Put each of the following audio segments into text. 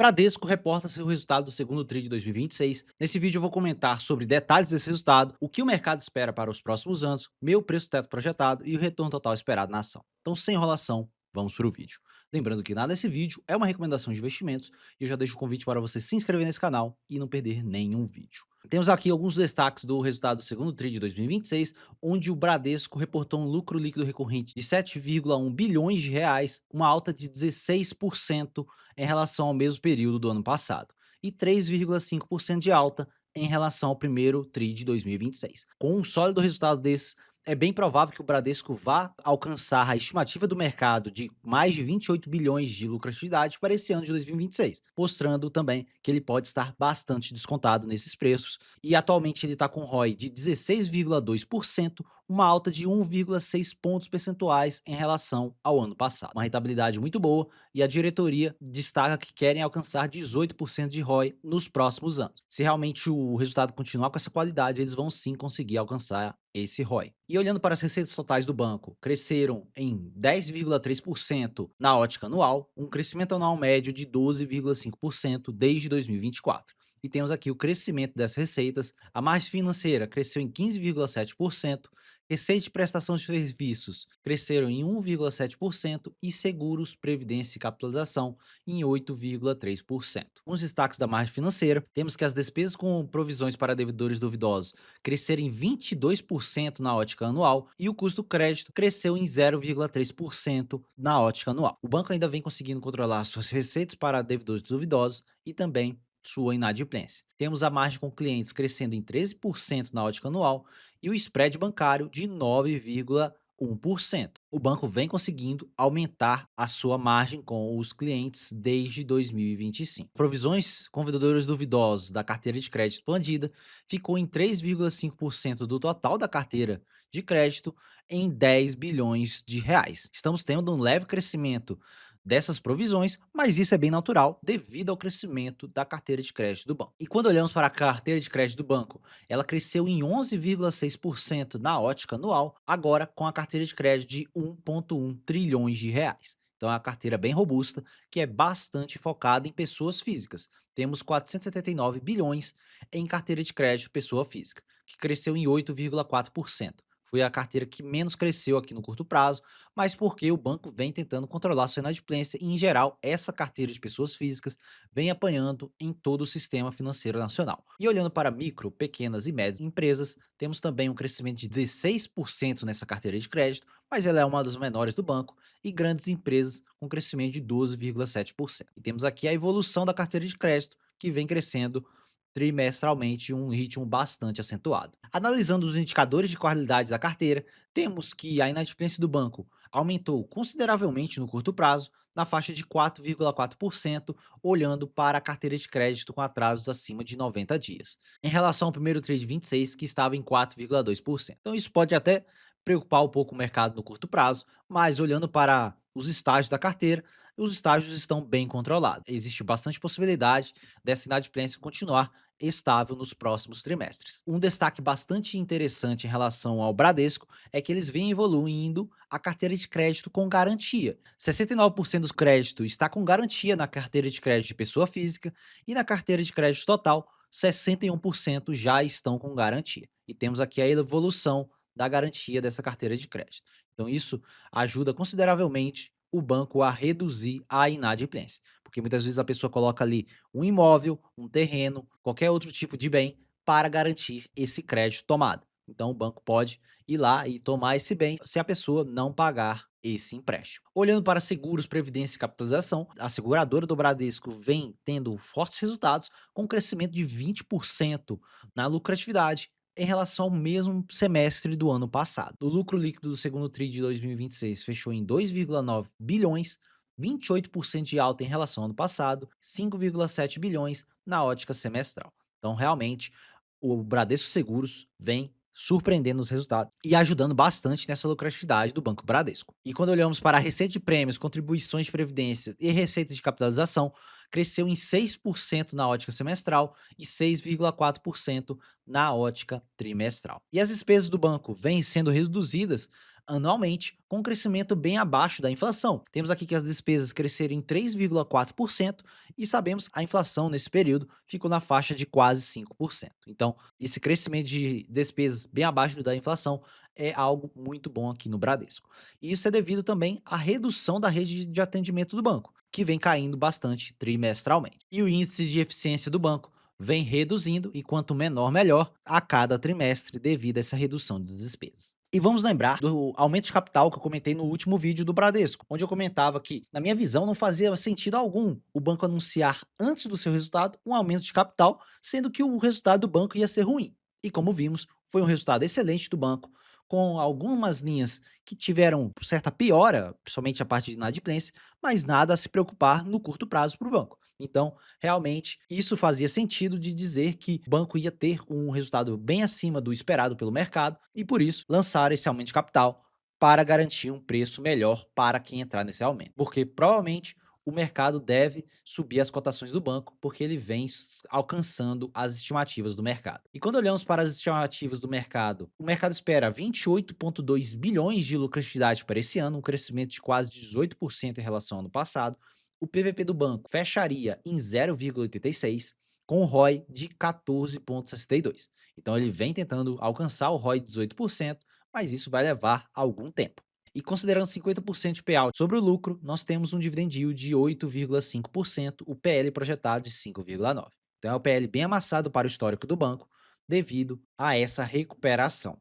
Bradesco reporta seu resultado do segundo TRI de 2026. Nesse vídeo eu vou comentar sobre detalhes desse resultado, o que o mercado espera para os próximos anos, meu preço-teto projetado e o retorno total esperado na ação. Então, sem enrolação, vamos para o vídeo. Lembrando que nada desse vídeo é uma recomendação de investimentos e eu já deixo o convite para você se inscrever nesse canal e não perder nenhum vídeo. Temos aqui alguns destaques do resultado do segundo TRI de 2026, onde o Bradesco reportou um lucro líquido recorrente de 7,1 bilhões de reais, uma alta de 16% em relação ao mesmo período do ano passado, e 3,5% de alta em relação ao primeiro TRI de 2026. Com um sólido resultado desse, é bem provável que o Bradesco vá alcançar a estimativa do mercado de mais de 28 bilhões de lucratividade para esse ano de 2026, mostrando também que ele pode estar bastante descontado nesses preços, e atualmente ele está com ROI de 16,2%, uma alta de 1,6 pontos percentuais em relação ao ano passado. Uma rentabilidade muito boa, e a diretoria destaca que querem alcançar 18% de ROI nos próximos anos. Se realmente o resultado continuar com essa qualidade, eles vão sim conseguir alcançar esse ROI. E olhando para as receitas totais do banco, cresceram em 10,3% na ótica anual, um crescimento anual médio de 12,5% desde 2024. E temos aqui o crescimento das receitas, a margem financeira cresceu em 15,7%, receita de prestação de serviços cresceram em 1,7% e seguros, previdência e capitalização em 8,3%. Nos destaques da margem financeira, temos que as despesas com provisões para devedores duvidosos cresceram em 22% na ótica anual e o custo do crédito cresceu em 0,3% na ótica anual. O banco ainda vem conseguindo controlar suas receitas para devedores duvidosos e também sua inadimplência. Temos a margem com clientes crescendo em 13% na ótica anual e o spread bancário de 9,1%. O banco vem conseguindo aumentar a sua margem com os clientes desde 2025. Provisões com vendedores duvidosos da carteira de crédito expandida ficou em 3,5% do total da carteira de crédito em 10 bilhões de reais. Estamos tendo um leve crescimento dessas provisões, mas isso é bem natural devido ao crescimento da carteira de crédito do banco. E quando olhamos para a carteira de crédito do banco, ela cresceu em 11,6% na ótica anual, agora com a carteira de crédito de 1,1 trilhões de reais. Então é uma carteira bem robusta, que é bastante focada em pessoas físicas. Temos 479 bilhões em carteira de crédito pessoa física, que cresceu em 8,4%. Foi a carteira que menos cresceu aqui no curto prazo, mas porque o banco vem tentando controlar sua inadimplência e, em geral, essa carteira de pessoas físicas vem apanhando em todo o sistema financeiro nacional. E olhando para micro, pequenas e médias empresas, temos também um crescimento de 16% nessa carteira de crédito, mas ela é uma das menores do banco, e grandes empresas com crescimento de 12,7%. E temos aqui a evolução da carteira de crédito, que vem crescendo trimestralmente em um ritmo bastante acentuado. Analisando os indicadores de qualidade da carteira, temos que a inadimplência do banco aumentou consideravelmente no curto prazo, na faixa de 4,4%, olhando para a carteira de crédito com atrasos acima de 90 dias, em relação ao primeiro TRI de 26, que estava em 4,2%. Então isso pode até preocupar um pouco o mercado no curto prazo, mas olhando para os estágios da carteira, os estágios estão bem controlados. Existe bastante possibilidade dessa inadimplência continuar estável nos próximos trimestres. Um destaque bastante interessante em relação ao Bradesco é que eles vêm evoluindo a carteira de crédito com garantia. 69% dos créditos está com garantia na carteira de crédito de pessoa física e na carteira de crédito total, 61% já estão com garantia. E temos aqui a evolução da garantia dessa carteira de crédito. Então isso ajuda consideravelmente o banco a reduzir a inadimplência, porque muitas vezes a pessoa coloca ali um imóvel, um terreno, qualquer outro tipo de bem para garantir esse crédito tomado. Então o banco pode ir lá e tomar esse bem se a pessoa não pagar esse empréstimo. Olhando para seguros, previdência e capitalização, a seguradora do Bradesco vem tendo fortes resultados, com um crescimento de 20% na lucratividade em relação ao mesmo semestre do ano passado. O lucro líquido do segundo TRI de 2026 fechou em 2,9 bilhões, 28% de alta em relação ao ano passado, 5,7 bilhões na ótica semestral. Então, realmente, o Bradesco Seguros vem surpreendendo os resultados e ajudando bastante nessa lucratividade do Banco Bradesco. E quando olhamos para a receita de prêmios, contribuições de previdência e receita de capitalização, cresceu em 6% na ótica semestral e 6,4% na ótica trimestral. E as despesas do banco vêm sendo reduzidas anualmente, com um crescimento bem abaixo da inflação. Temos aqui que as despesas cresceram em 3,4% e sabemos a inflação nesse período ficou na faixa de quase 5%. Então, esse crescimento de despesas bem abaixo da inflação é algo muito bom aqui no Bradesco. E isso é devido também à redução da rede de atendimento do banco, que vem caindo bastante trimestralmente. E o índice de eficiência do banco vem reduzindo e quanto menor melhor a cada trimestre devido a essa redução de despesas. E vamos lembrar do aumento de capital que eu comentei no último vídeo do Bradesco, onde eu comentava que, na minha visão, não fazia sentido algum o banco anunciar antes do seu resultado um aumento de capital, sendo que o resultado do banco ia ser ruim. E como vimos, foi um resultado excelente do banco, com algumas linhas que tiveram certa piora, principalmente a parte de inadimplência, mas nada a se preocupar no curto prazo para o banco. Então, realmente, isso fazia sentido de dizer que o banco ia ter um resultado bem acima do esperado pelo mercado e, por isso, lançar esse aumento de capital para garantir um preço melhor para quem entrar nesse aumento. Porque provavelmente o mercado deve subir as cotações do banco, porque ele vem alcançando as estimativas do mercado. E quando olhamos para as estimativas do mercado, o mercado espera 28,2 bilhões de lucratividade para esse ano, um crescimento de quase 18% em relação ao ano passado. O PVP do banco fecharia em 0,86, com o ROI de 14,62. Então ele vem tentando alcançar o ROI de 18%, mas isso vai levar algum tempo. E considerando 50% de payout sobre o lucro, nós temos um dividend yield de 8,5%, o PL projetado de 5,9%. Então é o PL bem amassado para o histórico do banco, devido a essa recuperação.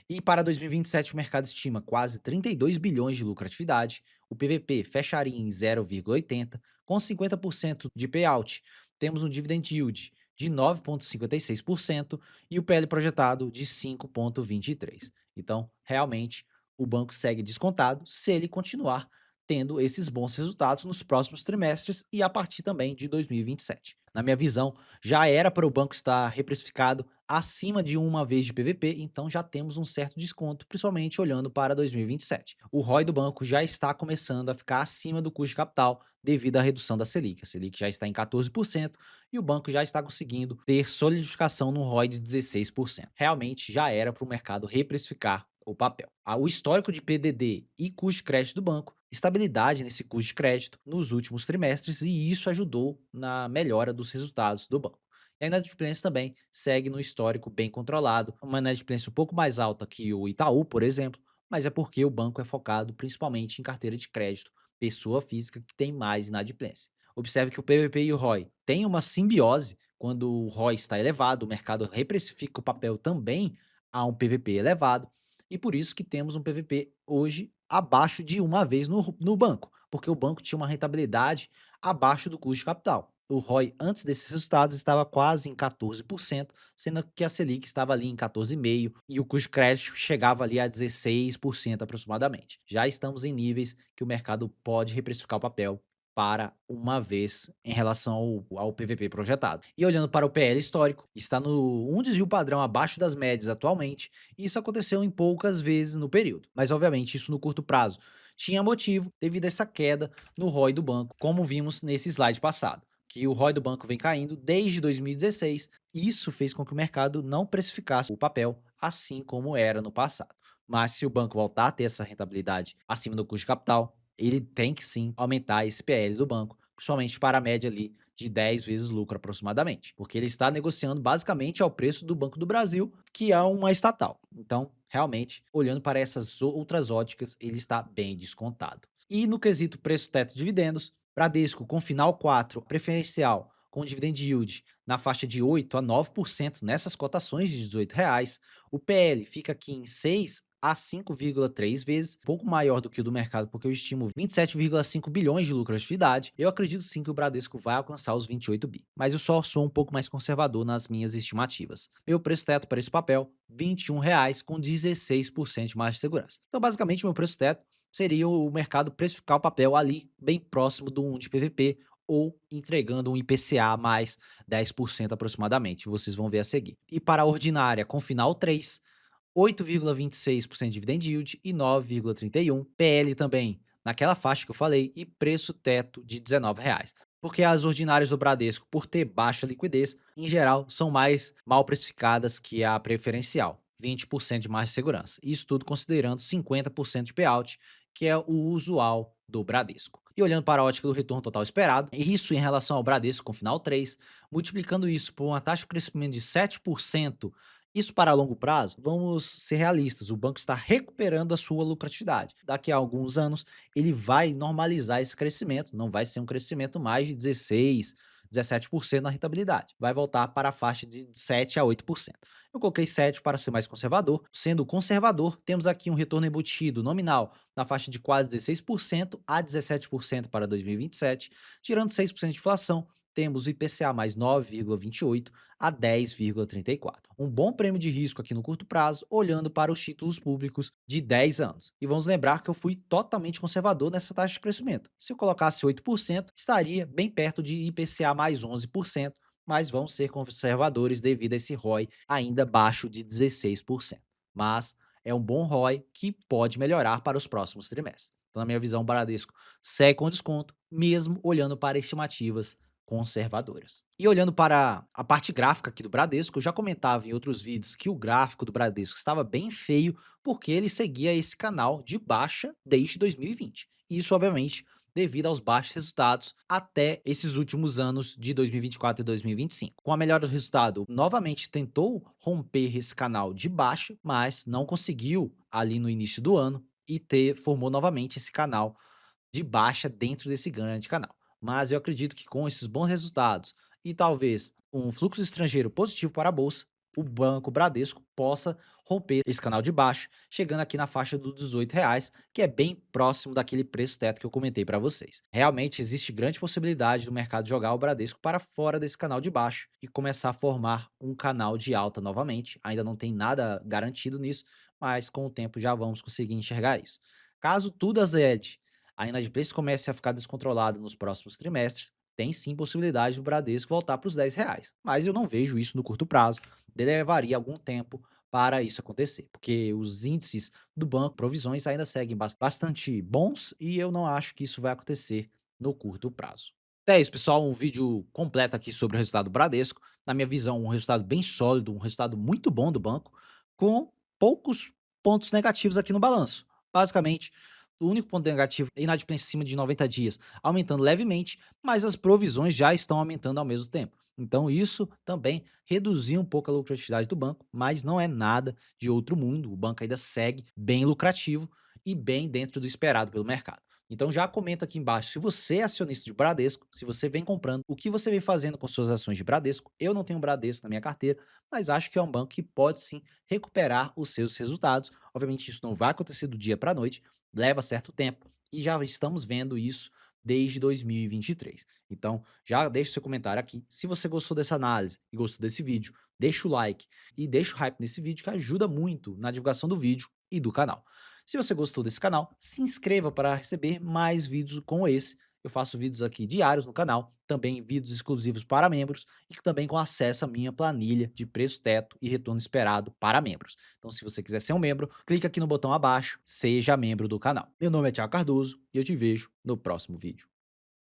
E para 2027 o mercado estima quase 32 bilhões de lucratividade, o PVP fecharia em 0,80, com 50% de payout. Temos um dividend yield de 9,56% e o PL projetado de 5,23%. Então, realmente, o banco segue descontado se ele continuar tendo esses bons resultados nos próximos trimestres e a partir também de 2027. Na minha visão, já era para o banco estar reprecificado acima de uma vez de PVP, então já temos um certo desconto, principalmente olhando para 2027. O ROI do banco já está começando a ficar acima do custo de capital devido à redução da Selic. A Selic já está em 14% e o banco já está conseguindo ter solidificação no ROI de 16%. Realmente já era para o mercado reprecificar o papel. O histórico de PDD e custo de crédito do banco, estabilidade nesse custo de crédito nos últimos trimestres e isso ajudou na melhora dos resultados do banco. E a inadimplência também segue no histórico bem controlado, uma inadimplência um pouco mais alta que o Itaú, por exemplo, mas é porque o banco é focado principalmente em carteira de crédito, pessoa física que tem mais inadimplência. Observe que o PVP e o ROI têm uma simbiose. Quando o ROI está elevado, o mercado reprecifica o papel também a um PVP elevado, e por isso que temos um PVP hoje abaixo de uma vez no banco, porque o banco tinha uma rentabilidade abaixo do custo de capital. O ROI antes desses resultados estava quase em 14%, sendo que a Selic estava ali em 14,5% e o custo de crédito chegava ali a 16% aproximadamente. Já estamos em níveis que o mercado pode reprecificar o papel para uma vez em relação ao PVP projetado. E olhando para o PL histórico, está no um desvio padrão abaixo das médias atualmente, e isso aconteceu em poucas vezes no período, mas obviamente isso no curto prazo tinha motivo devido a essa queda no ROI do banco, como vimos nesse slide passado, que o ROI do banco vem caindo desde 2016, e isso fez com que o mercado não precificasse o papel assim como era no passado. Mas se o banco voltar a ter essa rentabilidade acima do custo de capital, ele tem que sim aumentar esse PL do banco, principalmente para a média ali de 10 vezes lucro aproximadamente, porque ele está negociando basicamente ao preço do Banco do Brasil, que é uma estatal. Então, realmente, olhando para essas outras óticas, ele está bem descontado. E no quesito preço-teto dividendos, Bradesco com final 4 preferencial, com dividend yield na faixa de 8 a 9% nessas cotações de R$ 18, o PL fica aqui em 6 a 5,3 vezes, um pouco maior do que o do mercado, porque eu estimo 27,5 bilhões de lucratividade. Eu acredito sim que o Bradesco vai alcançar os 28 bi, mas eu só sou um pouco mais conservador nas minhas estimativas. Meu preço teto para esse papel, R$ 21,00 com 16% de margem de segurança. Então, basicamente, meu preço teto seria o mercado precificar o papel ali, bem próximo do 1 de PVP, ou entregando um IPCA mais 10% aproximadamente, vocês vão ver a seguir. E para a ordinária com final 3, 8,26% de dividend yield e 9,31%. PL também naquela faixa que eu falei e preço teto de R$ 19. Porque as ordinárias do Bradesco, por ter baixa liquidez, em geral, são mais mal precificadas que a preferencial. 20% de margem de segurança. Isso tudo considerando 50% de payout, que é o usual do Bradesco. E olhando para a ótica do retorno total esperado, isso em relação ao Bradesco com final 3, multiplicando isso por uma taxa de crescimento de 7%, isso para longo prazo, vamos ser realistas, o banco está recuperando a sua lucratividade. Daqui a alguns anos, ele vai normalizar esse crescimento, não vai ser um crescimento mais de 16, 17% na rentabilidade. Vai voltar para a faixa de 7 a 8%. Eu coloquei 7 para ser mais conservador. Sendo conservador, temos aqui um retorno embutido nominal na faixa de quase 16% a 17% para 2027, tirando 6% de inflação, temos o IPCA mais 9,28 a 10,34. Um bom prêmio de risco aqui no curto prazo, olhando para os títulos públicos de 10 anos. E vamos lembrar que eu fui totalmente conservador nessa taxa de crescimento. Se eu colocasse 8%, estaria bem perto de IPCA mais 11%, mas vão ser conservadores devido a esse ROI ainda baixo de 16%. Mas é um bom ROI que pode melhorar para os próximos trimestres. Então, na minha visão, o Bradesco segue com desconto, mesmo olhando para estimativas conservadoras. E olhando para a parte gráfica aqui do Bradesco, eu já comentava em outros vídeos que o gráfico do Bradesco estava bem feio porque ele seguia esse canal de baixa desde 2020. Isso, obviamente, devido aos baixos resultados até esses últimos anos de 2024 e 2025. Com a melhora do resultado, novamente tentou romper esse canal de baixa, mas não conseguiu ali no início do ano e formou novamente esse canal de baixa dentro desse grande canal. Mas eu acredito que com esses bons resultados e talvez um fluxo estrangeiro positivo para a bolsa, o Banco Bradesco possa romper esse canal de baixa, chegando aqui na faixa dos R$ 18, que é bem próximo daquele preço teto que eu comentei para vocês. Realmente existe grande possibilidade do mercado jogar o Bradesco para fora desse canal de baixa e começar a formar um canal de alta novamente. Ainda não tem nada garantido nisso, mas com o tempo já vamos conseguir enxergar isso. Caso tudo azede, a inadimplência comece a ficar descontrolada nos próximos trimestres, tem sim possibilidade do Bradesco voltar para os R$ 10, mas eu não vejo isso no curto prazo, levaria algum tempo para isso acontecer, porque os índices do banco, provisões, ainda seguem bastante bons e eu não acho que isso vai acontecer no curto prazo. É isso, pessoal, um vídeo completo aqui sobre o resultado do Bradesco. Na minha visão, um resultado bem sólido, um resultado muito bom do banco, com poucos pontos negativos aqui no balanço. Basicamente, o único ponto negativo é inadimplência acima de 90 dias, aumentando levemente, mas as provisões já estão aumentando ao mesmo tempo. Então, isso também reduziu um pouco a lucratividade do banco, mas não é nada de outro mundo. O banco ainda segue bem lucrativo e bem dentro do esperado pelo mercado. Então já comenta aqui embaixo se você é acionista de Bradesco, se você vem comprando, o que você vem fazendo com suas ações de Bradesco. Eu não tenho Bradesco na minha carteira, mas acho que é um banco que pode sim recuperar os seus resultados. Obviamente isso não vai acontecer do dia para a noite, leva certo tempo e já estamos vendo isso desde 2023. Então já deixa o seu comentário aqui. Se você gostou dessa análise e gostou desse vídeo, deixa o like e deixa o hype nesse vídeo que ajuda muito na divulgação do vídeo e do canal. Se você gostou desse canal, se inscreva para receber mais vídeos como esse. Eu faço vídeos aqui diários no canal, também vídeos exclusivos para membros e também com acesso à minha planilha de preço teto e retorno esperado para membros. Então, se você quiser ser um membro, clique aqui no botão abaixo, seja membro do canal. Meu nome é Thiago Cardoso e eu te vejo no próximo vídeo.